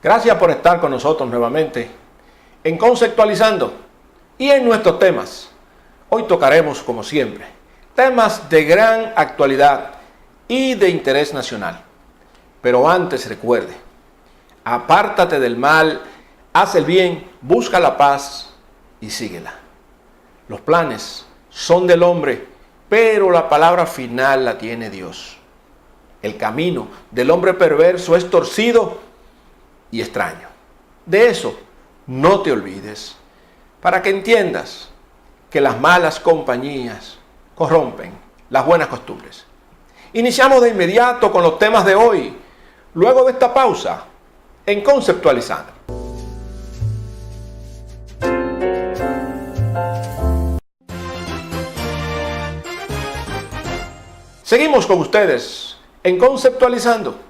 Gracias por estar con nosotros nuevamente en Conceptualizando y en nuestros temas. Hoy tocaremos, como siempre, temas de gran actualidad y de interés nacional. Pero antes recuerde, apártate del mal, haz el bien, busca la paz y síguela. Los planes son del hombre, pero la palabra final la tiene Dios. El camino del hombre perverso es torcido y extraño. De eso no te olvides, para que entiendas que las malas compañías corrompen las buenas costumbres. Iniciamos de inmediato con los temas de hoy, luego de esta pausa en Conceptualizando. Seguimos con ustedes en Conceptualizando.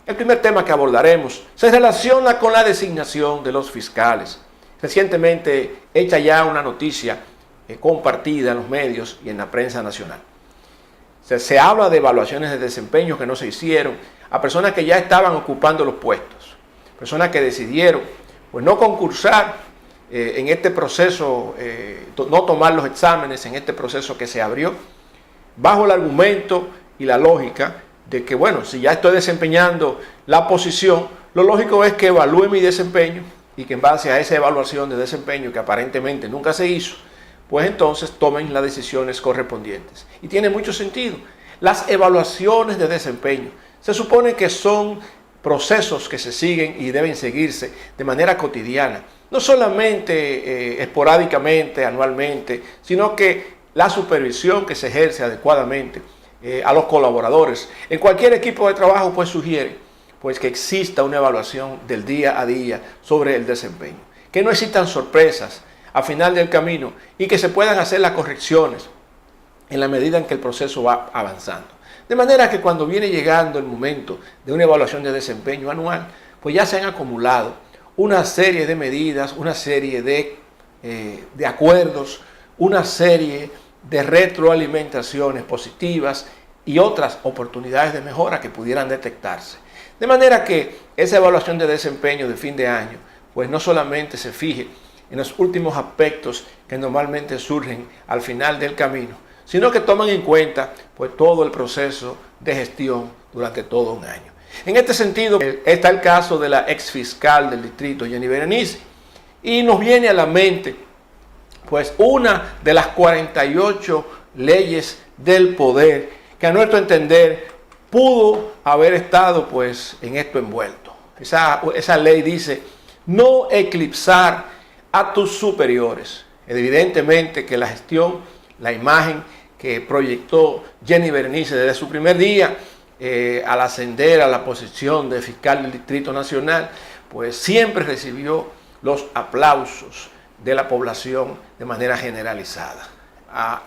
El primer tema que abordaremos se relaciona con la designación de los fiscales. Recientemente hecha ya una noticia compartida en los medios y en la prensa nacional. Se habla de evaluaciones de desempeño que no se hicieron a personas que ya estaban ocupando los puestos. Personas que decidieron pues no concursar en este proceso, no tomar los exámenes en este proceso que se abrió, bajo el argumento y la lógica de que, bueno, si ya estoy desempeñando la posición, lo lógico es que evalúe mi desempeño y que en base a esa evaluación de desempeño que aparentemente nunca se hizo, pues entonces tomen las decisiones correspondientes. Y tiene mucho sentido. Las evaluaciones de desempeño se supone que son procesos que se siguen y deben seguirse de manera cotidiana, no solamente esporádicamente, anualmente, sino que la supervisión que se ejerce adecuadamente a los colaboradores en cualquier equipo de trabajo pues sugiere pues que exista una evaluación del día a día sobre el desempeño, que no existan sorpresas al final del camino y que se puedan hacer las correcciones en la medida en que el proceso va avanzando. De manera que cuando viene llegando el momento de una evaluación de desempeño anual, pues ya se han acumulado una serie de medidas, una serie de acuerdos, una serie de retroalimentaciones positivas y otras oportunidades de mejora que pudieran detectarse. De manera que esa evaluación de desempeño de fin de año, pues no solamente se fije en los últimos aspectos que normalmente surgen al final del camino, sino que toman en cuenta pues todo el proceso de gestión durante todo un año. En este sentido, está el caso de la ex fiscal del distrito, Jenny Berenice, y nos viene a la mente pues una de las 48 leyes del poder que a nuestro entender pudo haber estado pues en esto envuelto. Esa ley dice no eclipsar a tus superiores. Evidentemente que la gestión, la imagen que proyectó Jenny Berenice desde su primer día al ascender a la posición de fiscal del Distrito Nacional, pues siempre recibió los aplausos de la población de manera generalizada.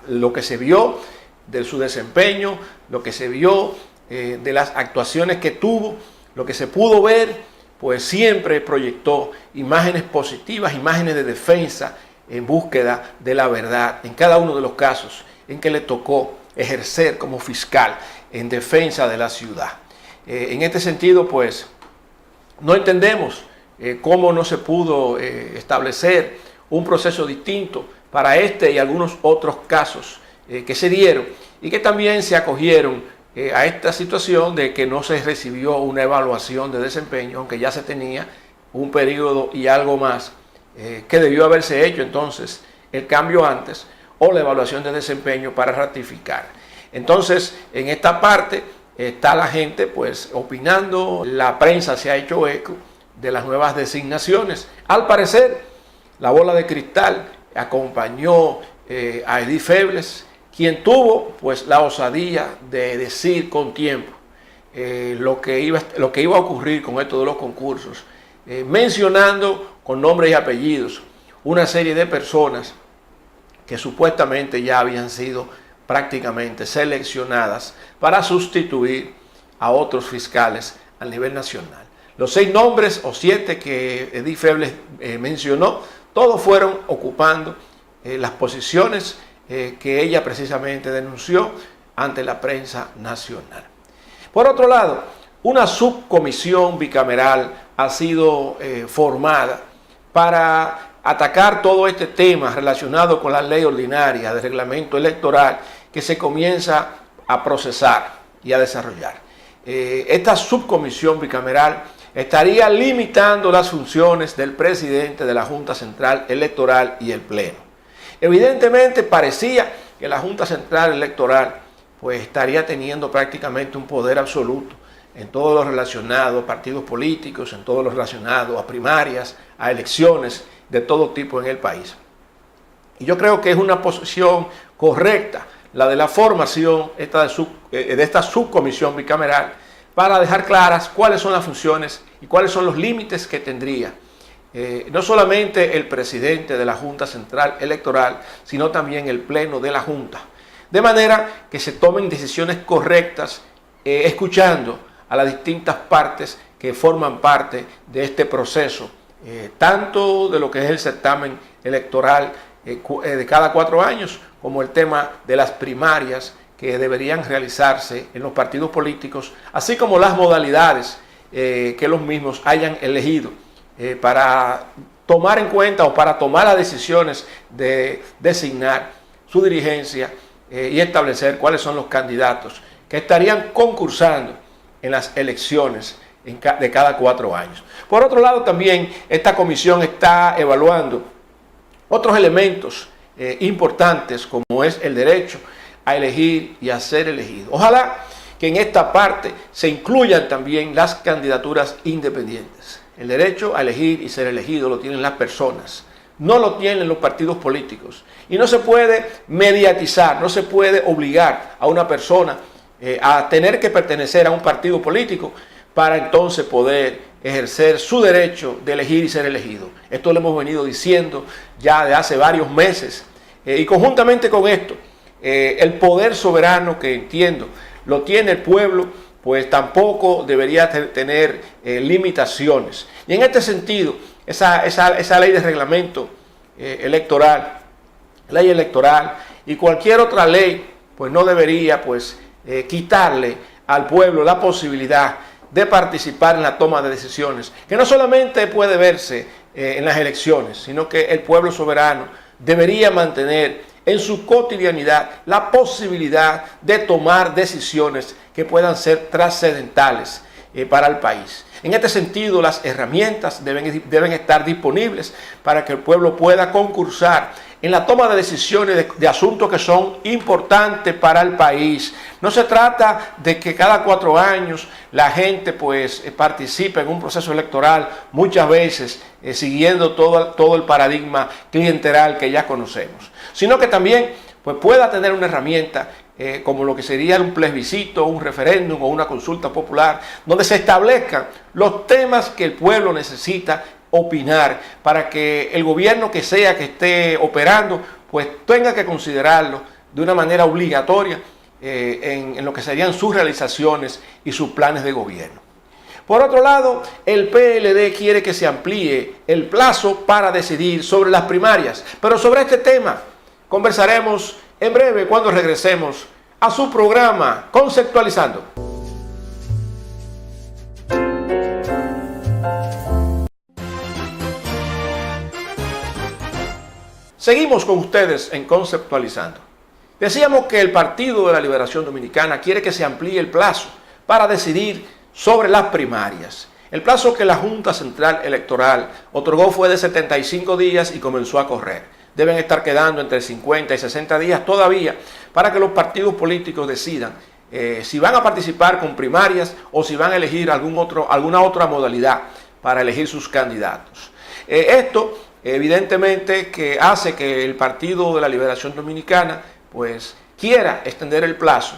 Lo que se vio de su desempeño, lo que se vio de las actuaciones que tuvo, lo que se pudo ver, pues siempre proyectó imágenes positivas, imágenes de defensa en búsqueda de la verdad en cada uno de los casos en que le tocó ejercer como fiscal en defensa de la ciudad. En este sentido, pues, no entendemos cómo no se pudo establecer un proceso distinto para este y algunos otros casos que se dieron y que también se acogieron a esta situación de que no se recibió una evaluación de desempeño, aunque ya se tenía un periodo y algo más que debió haberse hecho entonces el cambio antes o la evaluación de desempeño para ratificar. Entonces, en esta parte está la gente pues opinando, la prensa se ha hecho eco de las nuevas designaciones. Al parecer, la bola de cristal acompañó a Edith Febles, quien tuvo pues la osadía de decir con tiempo lo que iba a ocurrir con esto de los concursos, mencionando con nombres y apellidos una serie de personas que supuestamente ya habían sido prácticamente seleccionadas para sustituir a otros fiscales a nivel nacional. Los 6 nombres o 7 que Edith Febles mencionó, todos fueron ocupando las posiciones que ella precisamente denunció ante la prensa nacional. Por otro lado, una subcomisión bicameral ha sido formada para atacar todo este tema relacionado con la ley ordinaria de reglamento electoral que se comienza a procesar y a desarrollar. Esta subcomisión bicameral estaría limitando las funciones del presidente de la Junta Central Electoral y el Pleno. Evidentemente parecía que la Junta Central Electoral pues estaría teniendo prácticamente un poder absoluto en todo lo relacionado a partidos políticos, en todo lo relacionado a primarias, a elecciones de todo tipo en el país. Y yo creo que es una posición correcta la de la formación de esta subcomisión bicameral para dejar claras cuáles son las funciones y cuáles son los límites que tendría no solamente el presidente de la Junta Central Electoral, sino también el Pleno de la Junta. De manera que se tomen decisiones correctas, escuchando a las distintas partes que forman parte de este proceso, tanto de lo que es el certamen electoral de cada 4 años, como el tema de las primarias que deberían realizarse en los partidos políticos, así como las modalidades que los mismos hayan elegido para tomar en cuenta o para tomar las decisiones de designar su dirigencia y establecer cuáles son los candidatos que estarían concursando en las elecciones de cada 4 años. Por otro lado, también esta comisión está evaluando otros elementos importantes, como es el derecho a elegir y a ser elegido. Ojalá que en esta parte se incluyan también las candidaturas independientes. El derecho a elegir y ser elegido lo tienen las personas, no lo tienen los partidos políticos. Y no se puede mediatizar, no se puede obligar a una persona a tener que pertenecer a un partido político para entonces poder ejercer su derecho de elegir y ser elegido. Esto lo hemos venido diciendo ya de hace varios meses. Y conjuntamente con esto, el poder soberano que entiendo lo tiene el pueblo, pues tampoco debería tener limitaciones. Y en este sentido, esa ley de reglamento electoral, ley electoral y cualquier otra ley, pues no debería quitarle al pueblo la posibilidad de participar en la toma de decisiones, que no solamente puede verse en las elecciones, sino que el pueblo soberano debería mantener en su cotidianidad la posibilidad de tomar decisiones que puedan ser trascendentales para el país. En este sentido, las herramientas deben estar disponibles para que el pueblo pueda concursar en la toma de decisiones de asuntos que son importantes para el país. No se trata de que cada 4 años la gente participe en un proceso electoral, muchas veces siguiendo todo el paradigma clientelar que ya conocemos, sino que también pueda tener una herramienta como lo que sería un plebiscito, un referéndum o una consulta popular, donde se establezcan los temas que el pueblo necesita opinar para que el gobierno que sea que esté operando tenga que considerarlo de una manera obligatoria en lo que serían sus realizaciones y sus planes de gobierno. Por otro lado, el PLD quiere que se amplíe el plazo para decidir sobre las primarias, pero sobre este tema conversaremos en breve cuando regresemos a su programa Conceptualizando. Seguimos con ustedes en Conceptualizando. Decíamos que el Partido de la Liberación Dominicana quiere que se amplíe el plazo para decidir sobre las primarias. El plazo que la Junta Central Electoral otorgó fue de 75 días y comenzó a correr. Deben estar quedando entre 50 y 60 días todavía para que los partidos políticos decidan si van a participar con primarias o si van a elegir alguna otra modalidad para elegir sus candidatos. Esto evidentemente que hace que el Partido de la Liberación Dominicana quiera extender el plazo,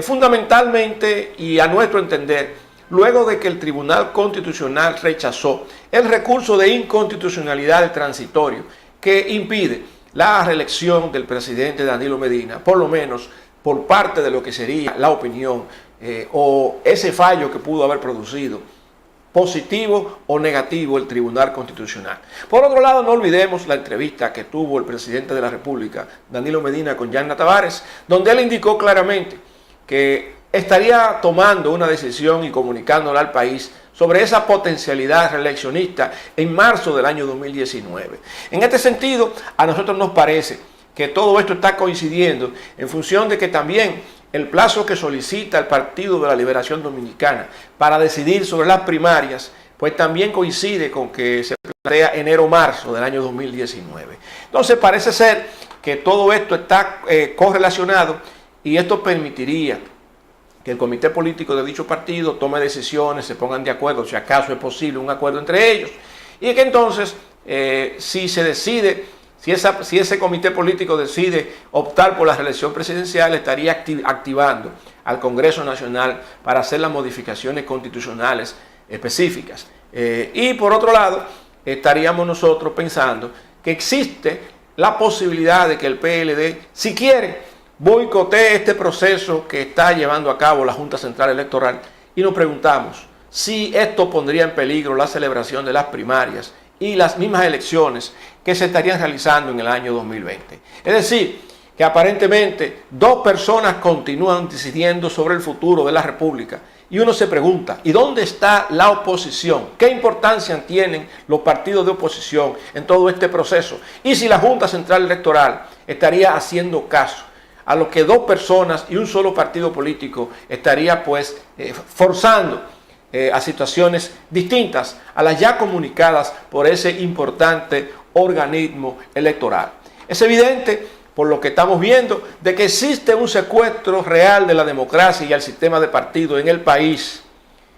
fundamentalmente y a nuestro entender, luego de que el Tribunal Constitucional rechazó el recurso de inconstitucionalidad del transitorio que impide la reelección del presidente Danilo Medina, por lo menos por parte de lo que sería la opinión o ese fallo que pudo haber producido, positivo o negativo, el Tribunal Constitucional. Por otro lado, no olvidemos la entrevista que tuvo el presidente de la República, Danilo Medina, con Yanna Tavares, donde él indicó claramente que estaría tomando una decisión y comunicándola al país sobre esa potencialidad reeleccionista en marzo del año 2019. En este sentido, a nosotros nos parece que todo esto está coincidiendo en función de que también el plazo que solicita el Partido de la Liberación Dominicana para decidir sobre las primarias, pues también coincide con que se plantea enero-marzo del año 2019. Entonces parece ser que todo esto está correlacionado y esto permitiría que el comité político de dicho partido tome decisiones, se pongan de acuerdo, si acaso es posible un acuerdo entre ellos, y que entonces si se decide, si ese comité político decide optar por la reelección presidencial, estaría activando al Congreso Nacional para hacer las modificaciones constitucionales específicas. Y por otro lado, estaríamos nosotros pensando que existe la posibilidad de que el PLD, si quiere, boicotee este proceso que está llevando a cabo la Junta Central Electoral, y nos preguntamos si esto pondría en peligro la celebración de las primarias y las mismas elecciones que se estarían realizando en el año 2020. Es decir, que aparentemente dos personas continúan decidiendo sobre el futuro de la República y uno se pregunta, ¿y dónde está la oposición? ¿Qué importancia tienen los partidos de oposición en todo este proceso? Y si la Junta Central Electoral estaría haciendo caso a lo que dos personas y un solo partido político estaría pues forzando a situaciones distintas a las ya comunicadas por ese importante organismo electoral. Es evidente, por lo que estamos viendo, de que existe un secuestro real de la democracia y al sistema de partidos en el país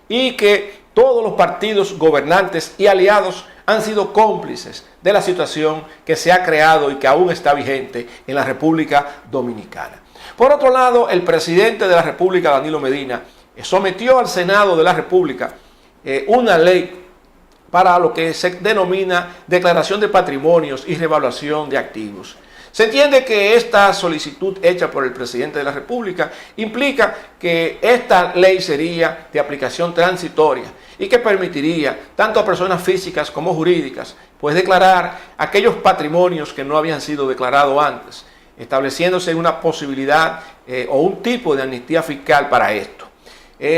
y que todos los partidos gobernantes y aliados han sido cómplices de la situación que se ha creado y que aún está vigente en la República Dominicana. Por otro lado, el presidente de la República, Danilo Medina, sometió al Senado de la República una ley para lo que se denomina declaración de patrimonios y revaluación de activos. Se entiende que esta solicitud hecha por el presidente de la República implica que esta ley sería de aplicación transitoria y que permitiría tanto a personas físicas como jurídicas pues declarar aquellos patrimonios que no habían sido declarados antes, estableciéndose una posibilidad o un tipo de amnistía fiscal para esto.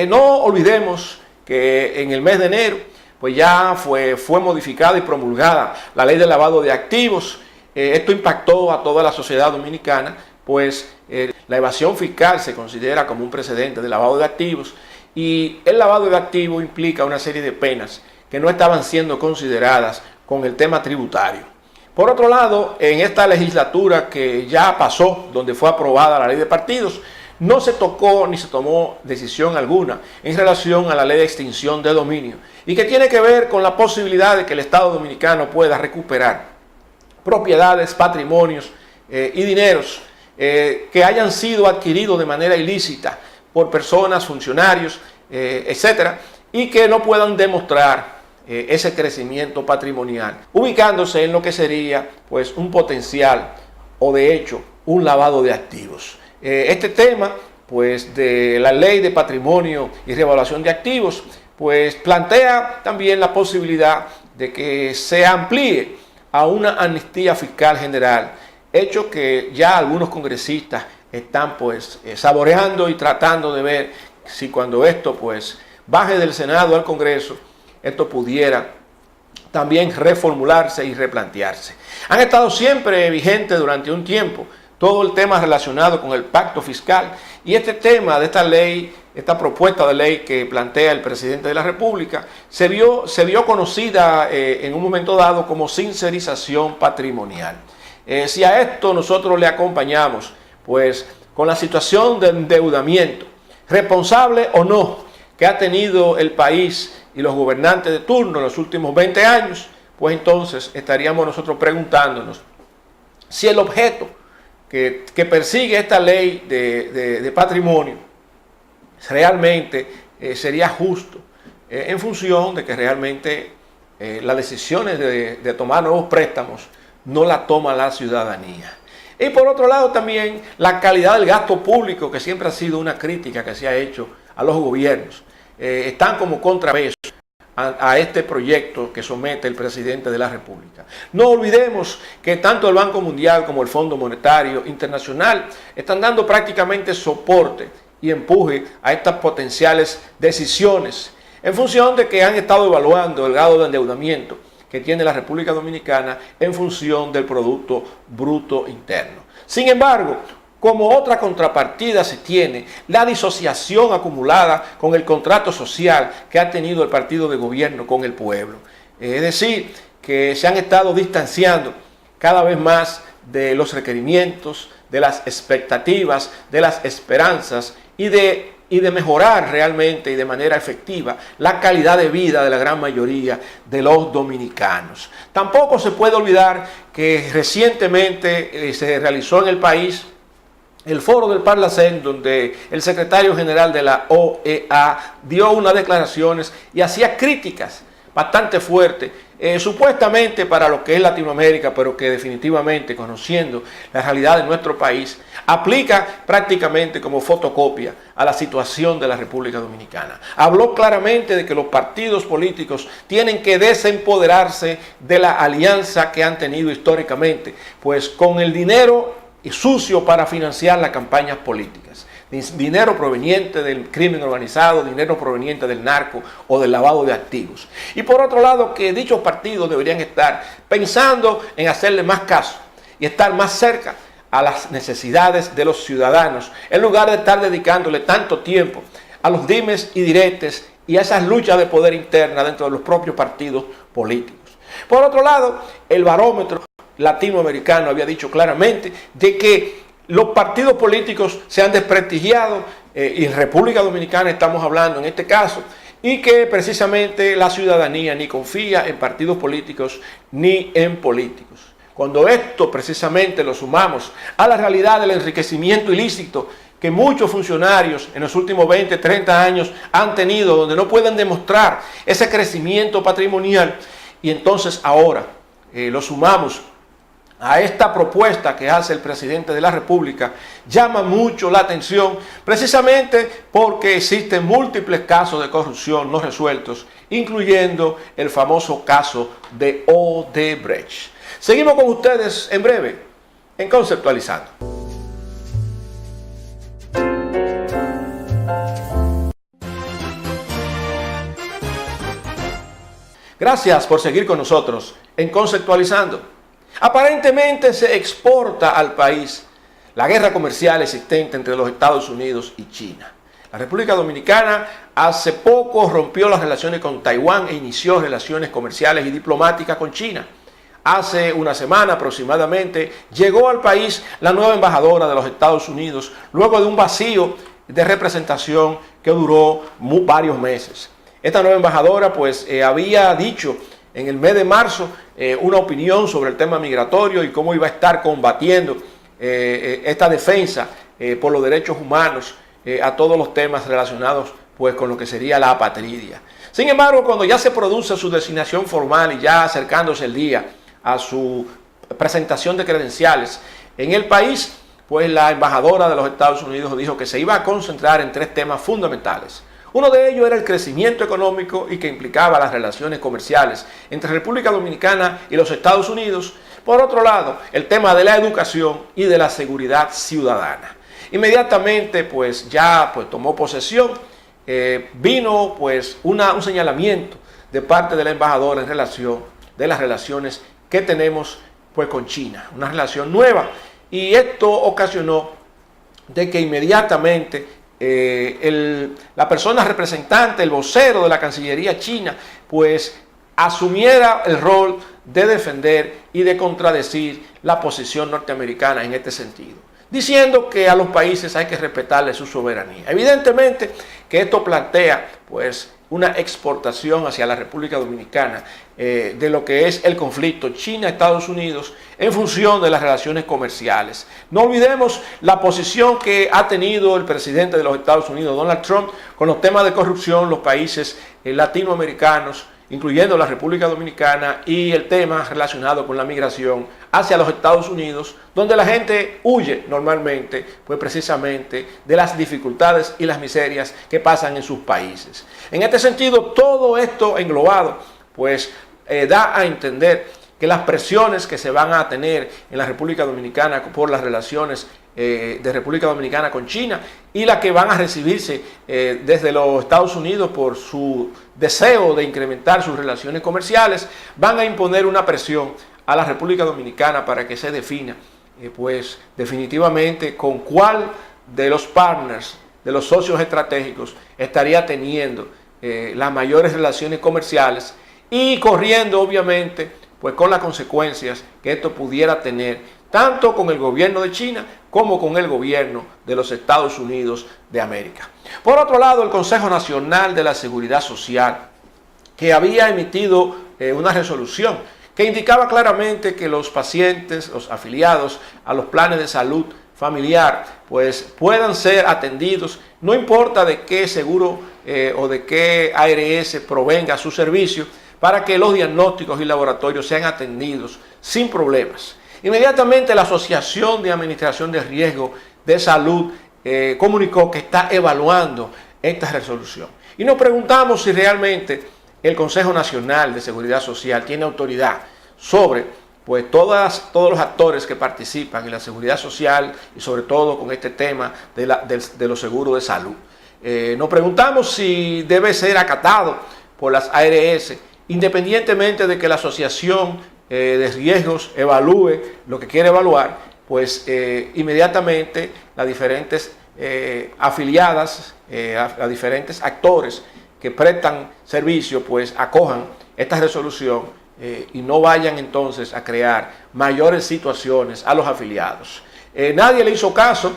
No olvidemos que en el mes de enero pues ya fue modificada y promulgada la ley de lavado de activos. Esto impactó a toda la sociedad dominicana, pues la evasión fiscal se considera como un precedente de lavado de activos y el lavado de activos implica una serie de penas que no estaban siendo consideradas con el tema tributario. Por otro lado, en esta legislatura que ya pasó, donde fue aprobada la ley de partidos, no se tocó ni se tomó decisión alguna en relación a la ley de extinción de dominio y que tiene que ver con la posibilidad de que el Estado dominicano pueda recuperar propiedades, patrimonios y dineros que hayan sido adquiridos de manera ilícita por personas, funcionarios, etcétera, y que no puedan demostrar ese crecimiento patrimonial, ubicándose en lo que sería pues un potencial o de hecho un lavado de activos. Este tema pues de la ley de patrimonio y revaluación de activos pues plantea también la posibilidad de que se amplíe a una amnistía fiscal general, hecho que ya algunos congresistas están pues saboreando y tratando de ver si cuando esto pues baje del Senado al Congreso, esto pudiera también reformularse y replantearse. Han estado siempre vigentes durante un tiempo todo el tema relacionado con el pacto fiscal y este tema de esta ley, esta propuesta de ley que plantea el presidente de la República, se vio conocida en un momento dado como sincerización patrimonial. Si a esto nosotros le acompañamos, pues con la situación de endeudamiento, responsable o no, que ha tenido el país y los gobernantes de turno en los últimos 20 años, pues entonces estaríamos nosotros preguntándonos si el objeto que persigue esta ley de patrimonio realmente sería justo en función de que realmente las decisiones de tomar nuevos préstamos no la toma la ciudadanía. Y por otro lado también la calidad del gasto público, que siempre ha sido una crítica que se ha hecho a los gobiernos, están como contrapeso a este proyecto que somete el presidente de la República. No olvidemos que tanto el Banco Mundial como el Fondo Monetario Internacional están dando prácticamente soporte y empuje a estas potenciales decisiones en función de que han estado evaluando el grado de endeudamiento que tiene la República Dominicana en función del Producto Bruto Interno. Sin embargo, como otra contrapartida se tiene la disociación acumulada con el contrato social que ha tenido el partido de gobierno con el pueblo. Es decir, que se han estado distanciando cada vez más de los requerimientos, de las expectativas, de las esperanzas y de mejorar realmente y de manera efectiva la calidad de vida de la gran mayoría de los dominicanos. Tampoco se puede olvidar que recientemente se realizó en el país el foro del Parlacén, donde el secretario general de la OEA dio unas declaraciones y hacía críticas bastante fuertes, supuestamente para lo que es Latinoamérica, pero que definitivamente, conociendo la realidad de nuestro país, aplica prácticamente como fotocopia a la situación de la República Dominicana. Habló claramente de que los partidos políticos tienen que desempoderarse de la alianza que han tenido históricamente, pues con el dinero sucio para financiar las campañas políticas. Dinero proveniente del crimen organizado, dinero proveniente del narco o del lavado de activos. Y por otro lado, que dichos partidos deberían estar pensando en hacerle más caso y estar más cerca a las necesidades de los ciudadanos, en lugar de estar dedicándole tanto tiempo a los dimes y diretes y a esas luchas de poder interna dentro de los propios partidos políticos. Por otro lado, el barómetro latinoamericano había dicho claramente de que los partidos políticos se han desprestigiado, y en República Dominicana estamos hablando en este caso, y que precisamente la ciudadanía ni confía en partidos políticos ni en políticos. Cuando esto precisamente lo sumamos a la realidad del enriquecimiento ilícito que muchos funcionarios en los últimos 20, 30 años han tenido, donde no pueden demostrar ese crecimiento patrimonial, y entonces ahora lo sumamos a esta propuesta que hace el presidente de la República, llama mucho la atención precisamente porque existen múltiples casos de corrupción no resueltos, incluyendo el famoso caso de Odebrecht. Seguimos con ustedes en breve en Conceptualizando. Gracias por seguir con nosotros en Conceptualizando. Aparentemente se exporta al país la guerra comercial existente entre los Estados Unidos y China. La República Dominicana hace poco rompió las relaciones con Taiwán e inició relaciones comerciales y diplomáticas con China. Hace una semana aproximadamente llegó al país la nueva embajadora de los Estados Unidos luego de un vacío de representación que duró varios meses. Esta nueva embajadora pues había dicho en el mes de marzo una opinión sobre el tema migratorio y cómo iba a estar combatiendo esta defensa por los derechos humanos a todos los temas relacionados pues con lo que sería la apatridia. Sin embargo, cuando ya se produce su designación formal y ya acercándose el día a su presentación de credenciales en el país, pues la embajadora de los Estados Unidos dijo que se iba a concentrar en 3 temas fundamentales. Uno de ellos era el crecimiento económico y que implicaba las relaciones comerciales entre República Dominicana y los Estados Unidos. Por otro lado, el tema de la educación y de la seguridad ciudadana. Inmediatamente, pues ya tomó posesión, vino pues un señalamiento de parte de la embajadora en relación de las relaciones que tenemos pues con China, una relación nueva. Y esto ocasionó de que inmediatamente la persona representante, el vocero de la Cancillería china, pues asumiera el rol de defender y de contradecir la posición norteamericana en este sentido, diciendo que a los países hay que respetarle su soberanía. Evidentemente que esto plantea pues una exportación hacia la República Dominicana de lo que es el conflicto China-Estados Unidos en función de las relaciones comerciales. No olvidemos la posición que ha tenido el presidente de los Estados Unidos, Donald Trump, con los temas de corrupción, los países latinoamericanos, incluyendo la República Dominicana, y el tema relacionado con la migración hacia los Estados Unidos, donde la gente huye normalmente, pues precisamente de las dificultades y las miserias que pasan en sus países. En este sentido, todo esto englobado, pues da a entender que las presiones que se van a tener en la República Dominicana por las relaciones de República Dominicana con China y las que van a recibirse desde los Estados Unidos por su deseo de incrementar sus relaciones comerciales, van a imponer una presión a la República Dominicana para que se defina pues definitivamente con cuál de los partners, de los socios estratégicos, estaría teniendo las mayores relaciones comerciales y corriendo obviamente pues con las consecuencias que esto pudiera tener tanto con el gobierno de China como con el gobierno de los Estados Unidos de América. Por otro lado, el Consejo Nacional de la Seguridad Social, que había emitido una resolución que indicaba claramente que los pacientes, los afiliados a los planes de salud familiar, pues puedan ser atendidos, no importa de qué seguro o de qué ARS provenga su servicio, para que los diagnósticos y laboratorios sean atendidos sin problemas. Inmediatamente la Asociación de Administración de Riesgo de Salud comunicó que está evaluando esta resolución. Y nos preguntamos si realmente el Consejo Nacional de Seguridad Social tiene autoridad sobre pues todos los actores que participan en la seguridad social y sobre todo con este tema de los seguros de salud. Nos preguntamos si debe ser acatado por las ARS, independientemente de que la Asociación de Riesgos evalúe lo que quiere evaluar, pues inmediatamente las diferentes afiliadas, a diferentes actores que prestan servicio, pues acojan esta resolución y no vayan entonces a crear mayores situaciones a los afiliados. Nadie le hizo caso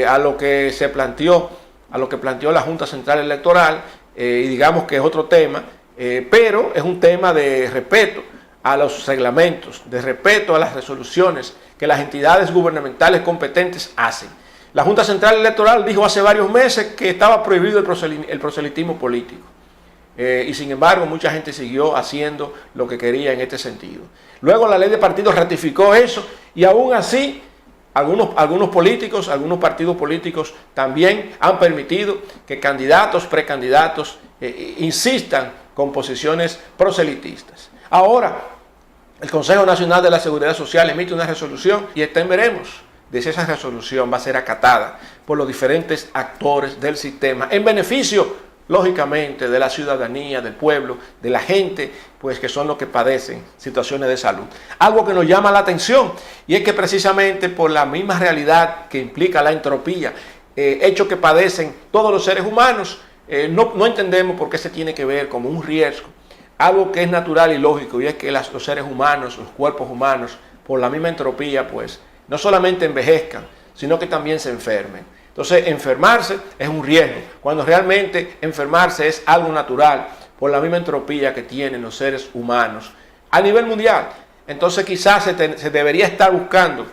a lo que se planteó, a lo que planteó la Junta Central Electoral, y digamos que es otro tema, pero es un tema de respeto a los reglamentos, de respeto a las resoluciones que las entidades gubernamentales competentes hacen. La Junta Central Electoral dijo hace varios meses que estaba prohibido el proselitismo político. Y sin embargo mucha gente siguió haciendo lo que quería en este sentido. Luego la ley de partidos ratificó eso y aún así algunos políticos, algunos partidos políticos también han permitido que candidatos, precandidatos insistan con posiciones proselitistas. Ahora el Consejo Nacional de la Seguridad Social emite una resolución y está en veremos de si esa resolución va a ser acatada por los diferentes actores del sistema en beneficio lógicamente de la ciudadanía, del pueblo, de la gente, pues que son los que padecen situaciones de salud. Algo que nos llama la atención y es que precisamente por la misma realidad que implica la entropía, hecho que padecen todos los seres humanos, no entendemos por qué se tiene que ver como un riesgo, algo que es natural y lógico, y es que los seres humanos, los cuerpos humanos, por la misma entropía, pues no solamente envejezcan, sino que también se enfermen. Entonces, enfermarse es un riesgo, cuando realmente enfermarse es algo natural por la misma entropía que tienen los seres humanos a nivel mundial. Entonces, quizás se debería estar buscando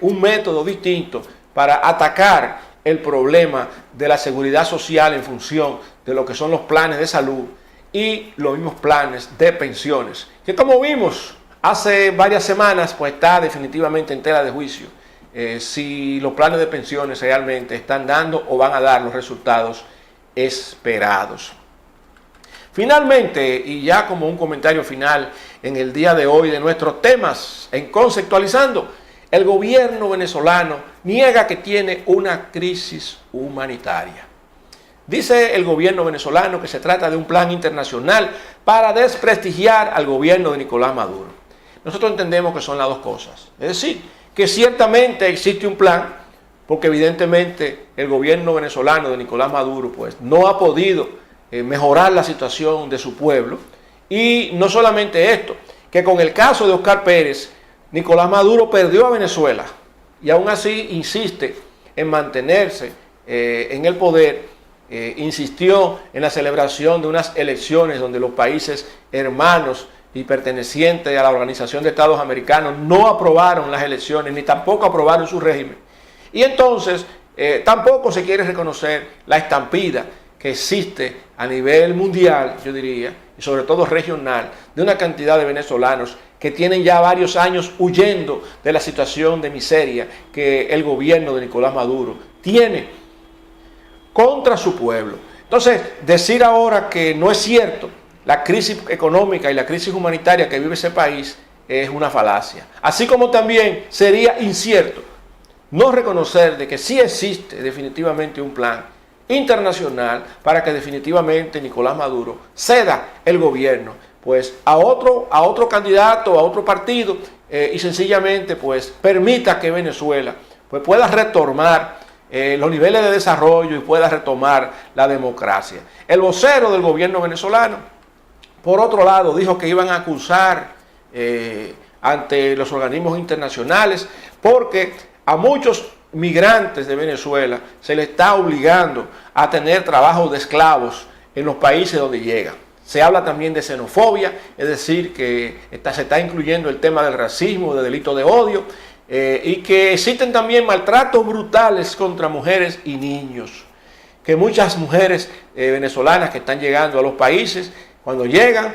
un método distinto para atacar el problema de la seguridad social en función de lo que son los planes de salud y los mismos planes de pensiones, que como vimos hace varias semanas, pues está definitivamente en tela de juicio. Si los planes de pensiones realmente están dando o van a dar los resultados esperados. Finalmente, y ya como un comentario final en el día de hoy de nuestros temas en Conceptualizando, el gobierno venezolano niega que tiene una crisis humanitaria. Dice el gobierno venezolano que se trata de un plan internacional para desprestigiar al gobierno de Nicolás Maduro. Nosotros entendemos que son las dos cosas, es decir, que ciertamente existe un plan, porque evidentemente el gobierno venezolano de Nicolás Maduro pues no ha podido mejorar la situación de su pueblo, y no solamente esto, que con el caso de Oscar Pérez, Nicolás Maduro perdió a Venezuela y aún así insiste en mantenerse en el poder, insistió en la celebración de unas elecciones donde los países hermanos y pertenecientes a la Organización de Estados Americanos no aprobaron las elecciones ni tampoco aprobaron su régimen. Y entonces tampoco se quiere reconocer la estampida que existe a nivel mundial, yo diría, y sobre todo regional, de una cantidad de venezolanos que tienen ya varios años huyendo de la situación de miseria que el gobierno de Nicolás Maduro tiene contra su pueblo. Entonces, decir ahora que no es cierto la crisis económica y la crisis humanitaria que vive ese país es una falacia. Así como también sería incierto no reconocer de que sí existe definitivamente un plan internacional para que definitivamente Nicolás Maduro ceda el gobierno pues a otro candidato, a otro partido, y sencillamente pues permita que Venezuela pues pueda retomar los niveles de desarrollo y pueda retomar la democracia. El vocero del gobierno venezolano, por otro lado, dijo que iban a acusar ante los organismos internacionales porque a muchos migrantes de Venezuela se les está obligando a tener trabajo de esclavos en los países donde llegan. Se habla también de xenofobia, es decir, que se está incluyendo el tema del racismo, de delitos de odio, y que existen también maltratos brutales contra mujeres y niños. Que muchas mujeres venezolanas que están llegando a los países, cuando llegan,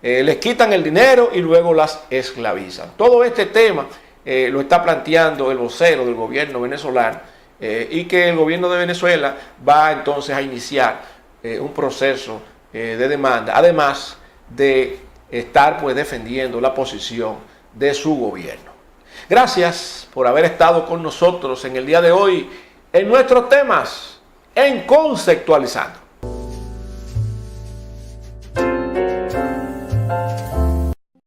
les quitan el dinero y luego las esclavizan. Todo este tema lo está planteando el vocero del gobierno venezolano, y que el gobierno de Venezuela va entonces a iniciar un proceso de demanda, además de estar pues defendiendo la posición de su gobierno. Gracias por haber estado con nosotros en el día de hoy en nuestros temas en Conceptualizando.